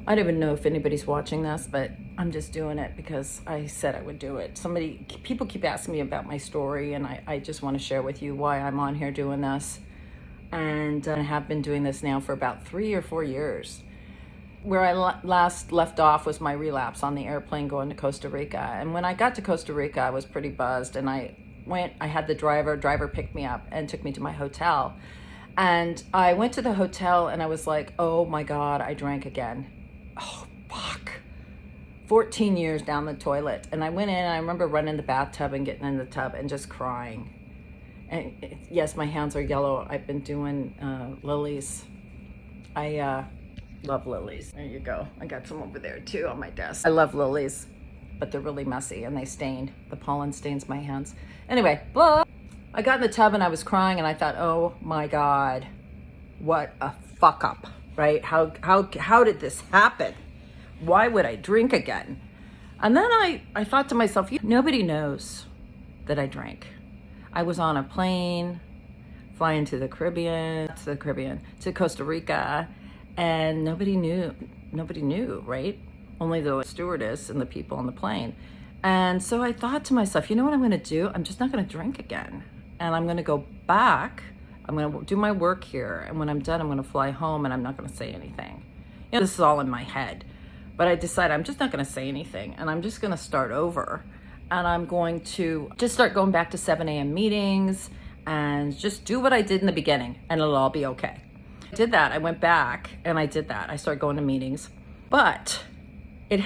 I don't even know if anybody's watching this, but I'm just doing it because I said I would do it. People keep asking me about my story, and I just want to share with you why I'm on here doing this. And I have been doing this now for about 3 or 4 years. Where I last left off was my relapse on the airplane going to Costa Rica. And when I got to Costa Rica, I was pretty buzzed, and I had the driver picked me up and took me to my hotel. And I went to the hotel and I was like, oh my God, I drank again. Oh, fuck. 14 years down the toilet. And I went in and I remember running the bathtub and getting in the tub and just crying. And yes, my hands are yellow. I've been doing lilies. I love lilies. There you go. I got some over there too on my desk. I love lilies, but they're really messy and they stain. The pollen stains my hands. Anyway, blah. I got in the tub and I was crying and I thought, oh my God, what a fuck up, right? How did this happen? Why would I drink again? And then I thought to myself, nobody knows that I drank. I was on a plane flying to Costa Rica, and nobody knew, right? Only the stewardess and the people on the plane. And so I thought to myself, you know what I'm gonna do? I'm just not gonna drink again. And I'm gonna go back, I'm gonna do my work here, and when I'm done, I'm gonna fly home and I'm not gonna say anything. This is all in my head. But I decided I'm just not gonna say anything, and I'm just gonna start over. And I'm going to just start going back to 7 a.m. meetings and just do what I did in the beginning, and it'll all be okay. I did that, I went back and I did that. I started going to meetings. But it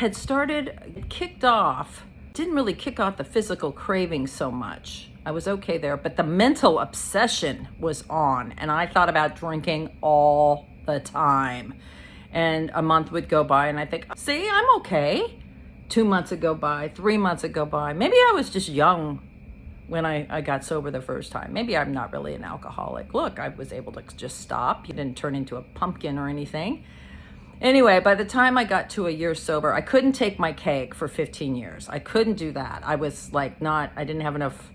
kicked off, didn't really kick off the physical craving so much. I was okay there, but the mental obsession was on, and I thought about drinking all the time. And a month would go by and I think, see, I'm okay. 2 months would go by, 3 months would go by. Maybe I was just young when I got sober the first time. Maybe I'm not really an alcoholic. Look, I was able to just stop. You didn't turn into a pumpkin or anything. Anyway, by the time I got to a year sober, I couldn't take my cake for 15 years. I couldn't do that. I was like I didn't have enough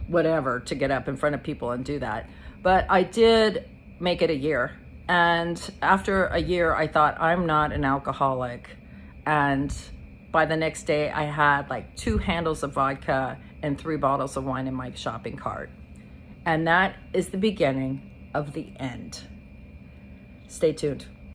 whatever to get up in front of people and do that. But I did make it a year. And after a year, I thought, I'm not an alcoholic. And by the next day, I had like 2 handles of vodka and 3 bottles of wine in my shopping cart. And that is the beginning of the end. Stay tuned.